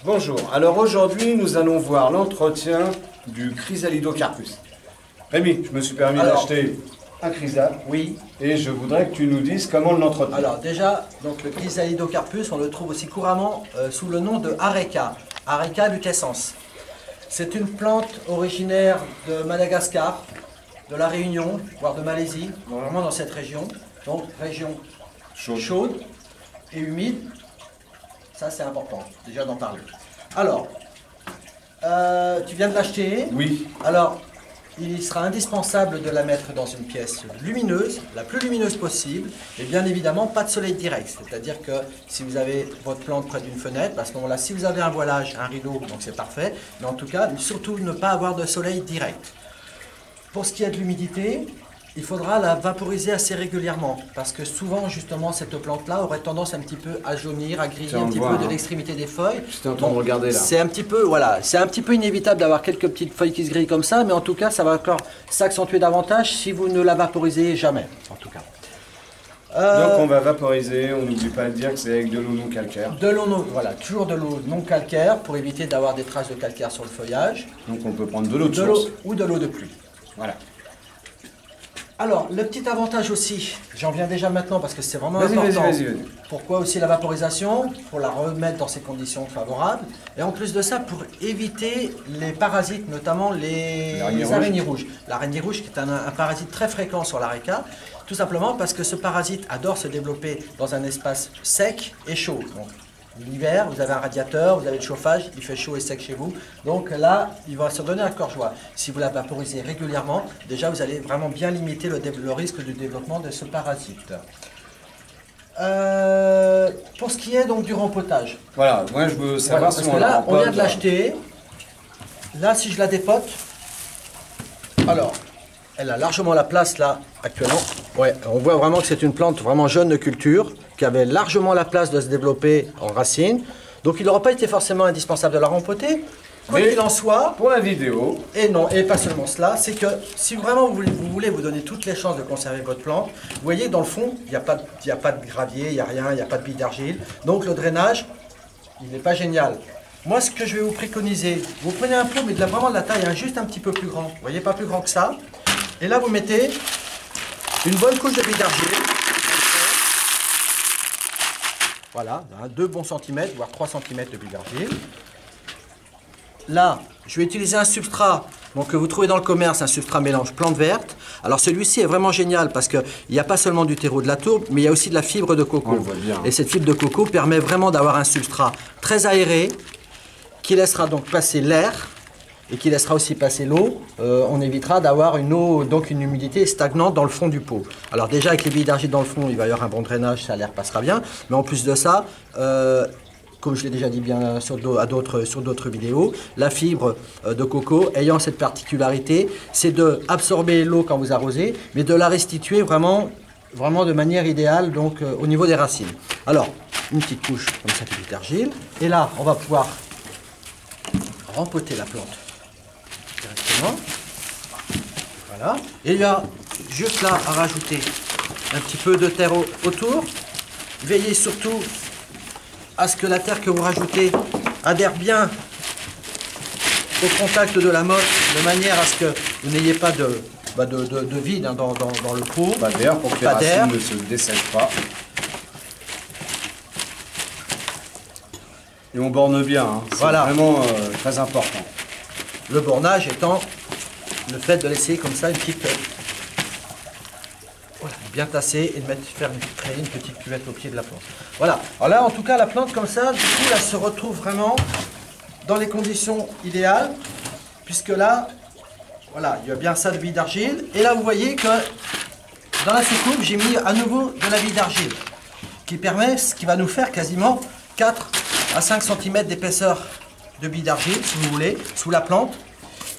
Bonjour, alors aujourd'hui nous allons voir l'entretien du Chrysalidocarpus. Rémi, je me suis permis d'acheter un chrysal. Oui. Et je voudrais que tu nous dises comment l'entretenir. Alors déjà, donc le Chrysalidocarpus, on le trouve aussi couramment sous le nom de Areca, Areca lucescens. C'est une plante originaire de Madagascar, de la Réunion, voire de Malaisie, vraiment dans cette région. Donc région chaude et humide. Ça c'est important déjà d'en parler. Alors, tu viens de l'acheter. Oui. Alors, il sera indispensable de la mettre dans une pièce lumineuse, la plus lumineuse possible, et bien évidemment pas de soleil direct. C'est-à-dire que si vous avez votre plante près d'une fenêtre, à ce moment-là, si vous avez un voilage, un rideau, donc c'est parfait, mais en tout cas, surtout ne pas avoir de soleil direct. Pour ce qui est de l'humidité, il faudra la vaporiser assez régulièrement, parce que souvent, justement, cette plante-là aurait tendance un petit peu à jaunir, à griller un petit peu de l'extrémité des feuilles. J'étais en train de regarder là. C'est un petit peu, voilà, c'est un petit peu inévitable d'avoir quelques petites feuilles qui se grillent comme ça, mais en tout cas, ça va encore s'accentuer davantage si vous ne la vaporisez jamais, en tout cas. Donc on va vaporiser, on n'oublie pas de dire que c'est avec de l'eau non calcaire. De l'eau non, voilà, toujours de l'eau non calcaire pour éviter d'avoir des traces de calcaire sur le feuillage. Donc on peut prendre de l'eau de source. Ou de l'eau de pluie. Voilà. Alors, le petit avantage aussi, j'en viens déjà maintenant parce que c'est vraiment important. Vas-y. Pourquoi aussi la vaporisation? Pour la remettre dans ces conditions favorables. Et en plus de ça, pour éviter les parasites, notamment les araignées rouges. L'araignée rouge qui est un parasite très fréquent sur l'areca, tout simplement parce que ce parasite adore se développer dans un espace sec et chaud. L'hiver, vous avez un radiateur, vous avez le chauffage, il fait chaud et sec chez vous. Donc là, il va se donner un corps joie. Si vous la vaporisez régulièrement, déjà vous allez vraiment bien limiter le risque de développement de ce parasite. Pour ce qui est donc du rempotage. Voilà, moi je veux savoir parce que là, on vient de l'acheter. Là, si je la dépote, alors, elle a largement la place là, actuellement. Ouais, on voit vraiment que c'est une plante vraiment jeune de culture, qui avait largement la place de se développer en racines. Donc il n'aura pas été forcément indispensable de la rempoter. Quoi qu'il en soit, pour la vidéo, et non, et pas seulement cela, c'est que si vraiment vous voulez vous donner toutes les chances de conserver votre plante, vous voyez dans le fond, il n'y a pas de gravier, il n'y a rien, il n'y a pas de billes d'argile. Donc le drainage, il n'est pas génial. Moi, ce que je vais vous préconiser, vous prenez un pot, mais vraiment de la taille juste un petit peu plus grand. Vous voyez, pas plus grand que ça. Et là, vous mettez une bonne couche de billes d'argile. Voilà, 2 bons centimètres, voire 3 centimètres de billes d'argile. Là, je vais utiliser un substrat que vous trouvez dans le commerce, un substrat mélange plante verte. Alors celui-ci est vraiment génial parce qu'il n'y a pas seulement du terreau de la tourbe, mais il y a aussi de la fibre de coco. On le voit bien. Et cette fibre de coco permet vraiment d'avoir un substrat très aéré qui laissera donc passer l'air et qui laissera aussi passer l'eau. On évitera d'avoir une eau, donc une humidité stagnante dans le fond du pot. Alors déjà avec les billes d'argile dans le fond, il va y avoir un bon drainage, ça l'air passera bien. Mais en plus de ça, comme je l'ai déjà dit bien sur d'autres vidéos, la fibre de coco ayant cette particularité, c'est d'absorber l'eau quand vous arrosez, mais de la restituer vraiment de manière idéale donc au niveau des racines. Alors, une petite couche comme ça de billes d'argile. Et là, on va pouvoir rempoter la plante directement. Voilà. Et il y a juste là à rajouter un petit peu de terre autour. Veillez surtout à ce que la terre que vous rajoutez adhère bien au contact de la motte, de manière à ce que vous n'ayez pas de vide dans le pot. Pas d'air pour que les racines ne se dessèchent pas. Et on borne bien, hein. C'est vraiment très important. Le bornage étant le fait de laisser comme ça une petite... Voilà, bien tasser et de créer une petite cuvette au pied de la plante. Voilà. Alors là, en tout cas, la plante comme ça, du coup, elle se retrouve vraiment dans les conditions idéales, puisque là, voilà, il y a bien ça de billes d'argile. Et là, vous voyez que dans la soucoupe, j'ai mis à nouveau de la bille d'argile, qui va nous faire quasiment 4 à 5 cm d'épaisseur de billes d'argile, si vous voulez, sous la plante,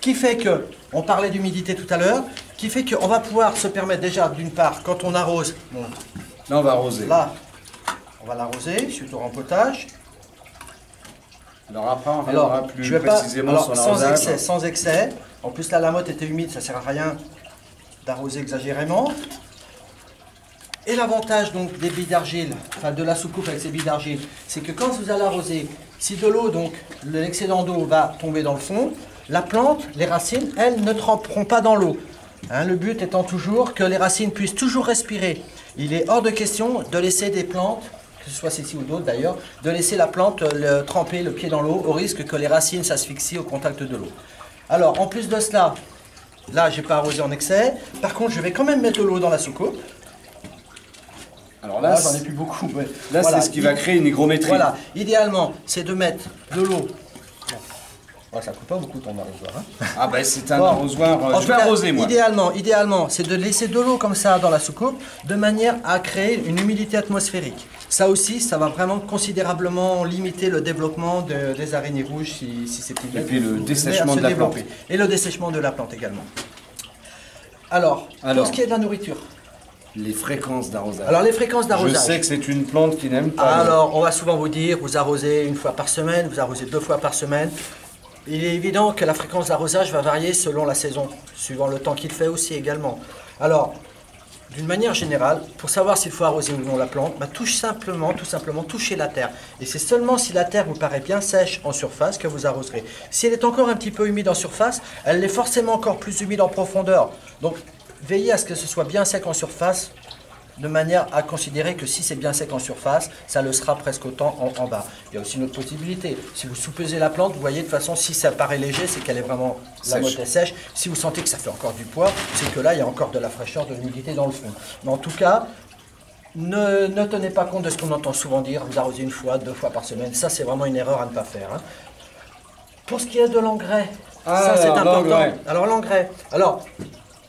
qui fait que, on parlait d'humidité tout à l'heure, qui fait qu'on va pouvoir se permettre déjà, d'une part, quand on arrose, là on va arroser. Là, on va l'arroser suite au rempotage. Alors après, on reviendra plus précisément sur l'arrosage. Sans excès. En plus, là, la motte était humide, ça ne sert à rien d'arroser exagérément. Et l'avantage donc des billes d'argile, enfin de la soucoupe avec ces billes d'argile, c'est que quand vous allez arroser, si de l'eau, donc l'excédent d'eau va tomber dans le fond, la plante, les racines, elles ne tremperont pas dans l'eau. Hein, le but étant toujours que les racines puissent toujours respirer. Il est hors de question de laisser des plantes, que ce soit celle-ci ou d'autres d'ailleurs, de laisser la plante tremper le pied dans l'eau au risque que les racines s'asphyxient au contact de l'eau. Alors en plus de cela, là j'ai pas arrosé en excès, par contre je vais quand même mettre de l'eau dans la soucoupe. Alors là, j'en ai plus beaucoup. Mais là voilà, c'est ce qui va créer une hygrométrie. Voilà, idéalement c'est de mettre de l'eau. Oh, ça ne coûte pas beaucoup ton arrosoir. Hein. Ah ben c'est un arrosoir, je vais arroser moi. Idéalement, c'est de laisser de l'eau comme ça dans la soucoupe, de manière à créer une humidité atmosphérique. Ça aussi, ça va vraiment considérablement limiter le développement des araignées rouges si ces petites bêtes. Et puis le dessèchement de la plante. Et le dessèchement de la plante également. Alors, pour ce qui est de la nourriture. Les fréquences d'arrosage. Alors les fréquences d'arrosage. Je sais que c'est une plante qui n'aime pas. Alors, on va souvent vous dire, vous arrosez une fois par semaine, vous arrosez 2 fois par semaine. Il est évident que la fréquence d'arrosage va varier selon la saison, suivant le temps qu'il fait aussi également. Alors, d'une manière générale, pour savoir s'il faut arroser ou non la plante, bah, tout simplement touchez la terre. Et c'est seulement si la terre vous paraît bien sèche en surface que vous arroserez. Si elle est encore un petit peu humide en surface, elle est forcément encore plus humide en profondeur. Donc, veillez à ce que ce soit bien sec en surface, de manière à considérer que si c'est bien sec en surface, ça le sera presque autant en bas. Il y a aussi une autre possibilité. Si vous soupesez la plante, vous voyez de toute façon, si ça paraît léger, c'est qu'elle est vraiment, la motte est sèche. Si vous sentez que ça fait encore du poids, c'est que là, il y a encore de la fraîcheur, de l'humidité dans le fond. Mais en tout cas, ne tenez pas compte de ce qu'on entend souvent dire, vous arrosez 1 fois, 2 fois par semaine. Ça, c'est vraiment une erreur à ne pas faire. Hein. Pour ce qui est de l'engrais, ça c'est important. Alors l'engrais,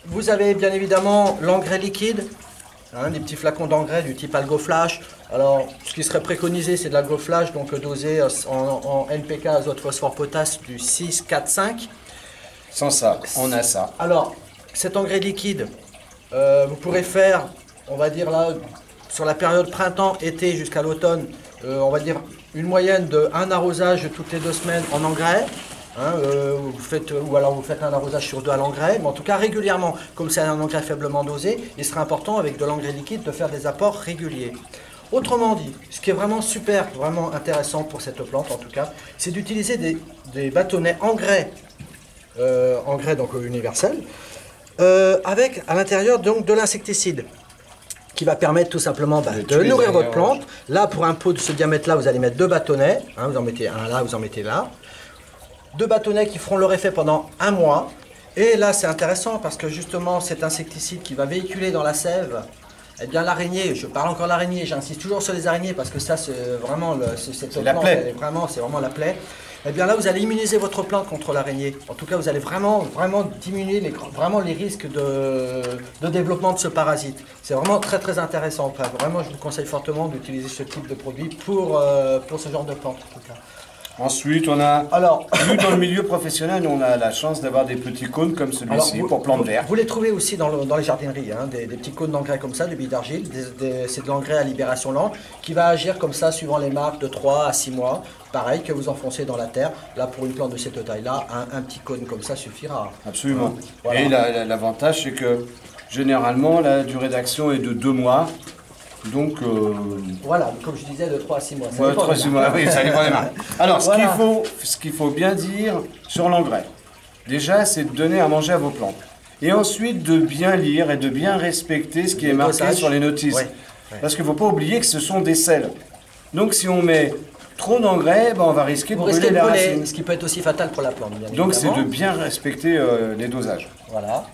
vous avez bien évidemment l'engrais liquide, hein, des petits flacons d'engrais du type AlgoFlash. Alors, ce qui serait préconisé, c'est de l'AlgoFlash, donc dosé en NPK, azote, phosphore, potasse, du 6, 4, 5. Sans ça, on a ça. Alors, cet engrais liquide, vous pourrez faire, on va dire là, sur la période printemps-été jusqu'à l'automne, on va dire une moyenne de 1 arrosage toutes les 2 semaines en engrais. Hein, ou alors vous faites un arrosage sur 2 à l'engrais, mais en tout cas régulièrement, comme c'est un engrais faiblement dosé, il sera important avec de l'engrais liquide de faire des apports réguliers. Autrement dit, ce qui est vraiment super, vraiment intéressant pour cette plante en tout cas, c'est d'utiliser des bâtonnets engrais, donc universel, avec à l'intérieur donc de l'insecticide, qui va permettre tout simplement de nourrir votre plante. Là, pour un pot de ce diamètre-là, vous allez mettre 2 bâtonnets, hein, vous en mettez un là, vous en mettez là. 2 bâtonnets qui feront leur effet pendant 1 mois. Et là, c'est intéressant parce que justement, cet insecticide qui va véhiculer dans la sève, eh bien l'araignée, je parle encore l'araignée, j'insiste toujours sur les araignées parce que ça, c'est vraiment c'est vraiment la plaie. Eh bien là, vous allez immuniser votre plante contre l'araignée. En tout cas, vous allez vraiment diminuer les risques de développement de ce parasite. C'est vraiment très très intéressant. Enfin, vraiment, je vous conseille fortement d'utiliser ce type de produit pour ce genre de plante en tout cas. Ensuite, on a, nous dans le milieu professionnel, on a la chance d'avoir des petits cônes comme celui-ci pour plantes vertes. Vous les trouvez aussi dans les jardineries, hein, des petits cônes d'engrais comme ça, de billes d'argile. C'est de l'engrais à libération lente qui va agir comme ça suivant les marques de 3 à 6 mois. Pareil que vous enfoncez dans la terre. Là, pour une plante de cette taille-là, un petit cône comme ça suffira. Absolument. Voilà. Et l'avantage, c'est que généralement, la durée d'action est de 2 mois. Donc, voilà, comme je disais, de 3 à 6 mois. Ouais, 3 à 6 mois, oui, ça dépend des marques. Alors, ce qu'il faut bien dire sur l'engrais, déjà, c'est de donner à manger à vos plantes. Et ensuite, de bien lire et de bien respecter ce qui est marqué sur les notices. Ouais. Parce qu'il ne faut pas oublier que ce sont des sels. Donc, si on met trop d'engrais, on va risquer de brûler les racines. Ce qui peut être aussi fatal pour la plante, bien Donc, c'est de bien respecter les dosages. Voilà.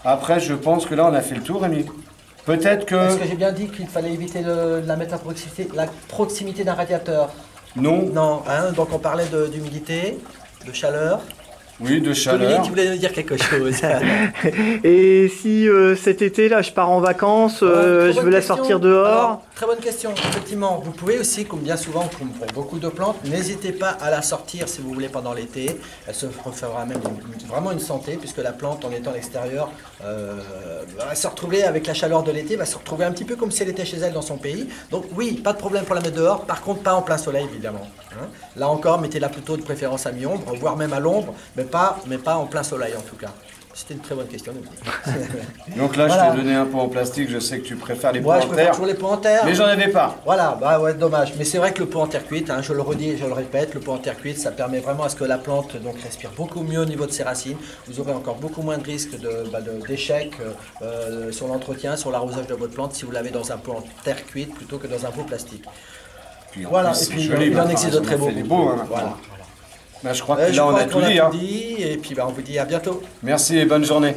Après, je pense que là, on a fait le tour, Rémi. Peut-être que... Est-ce que j'ai bien dit qu'il fallait éviter de la mettre à proximité d'un radiateur? Non. Non, hein, donc on parlait d'humidité, de chaleur. Oui, de chaleur. Dominique, tu voulais nous dire quelque chose. Et si cet été, là, je pars en vacances, je veux la sortir dehors? Alors, très bonne question, effectivement. Vous pouvez aussi, comme bien souvent, comme pour beaucoup de plantes, n'hésitez pas à la sortir si vous voulez pendant l'été. Elle se fera même vraiment une santé, puisque la plante, en étant à l'extérieur, va se retrouver avec la chaleur de l'été, va se retrouver un petit peu comme si elle était chez elle dans son pays. Donc oui, pas de problème pour la mettre dehors, par contre pas en plein soleil, évidemment. Hein. Là encore, mettez-la plutôt de préférence à mi-ombre, voire même à l'ombre, mais pas en plein soleil en tout cas. C'était une très bonne question. Donc là, Voilà. je t'ai donné un pot en plastique, je sais que tu préfères les pots Moi, je en préfère terre. toujours les pots en terre. Mais j'en avais pas. Voilà, bah ouais, dommage. Mais c'est vrai que le pot en terre cuite, hein, je le redis et je le répète, le pot en terre cuite, ça permet vraiment à ce que la plante donc, respire beaucoup mieux au niveau de ses racines. Vous aurez encore beaucoup moins de risques d'échec sur l'entretien, sur l'arrosage de votre plante si vous l'avez dans un pot en terre cuite plutôt que dans un pot plastique. Puis en Voilà, plus, et c'est puis joli, il en enfin, existe de on a très beaux. fait des beaux, hein, Voilà. maintenant. Bah, je crois que Je là, on crois a qu'on tout dit. Hein. et puis on vous dit à bientôt. Merci et bonne journée.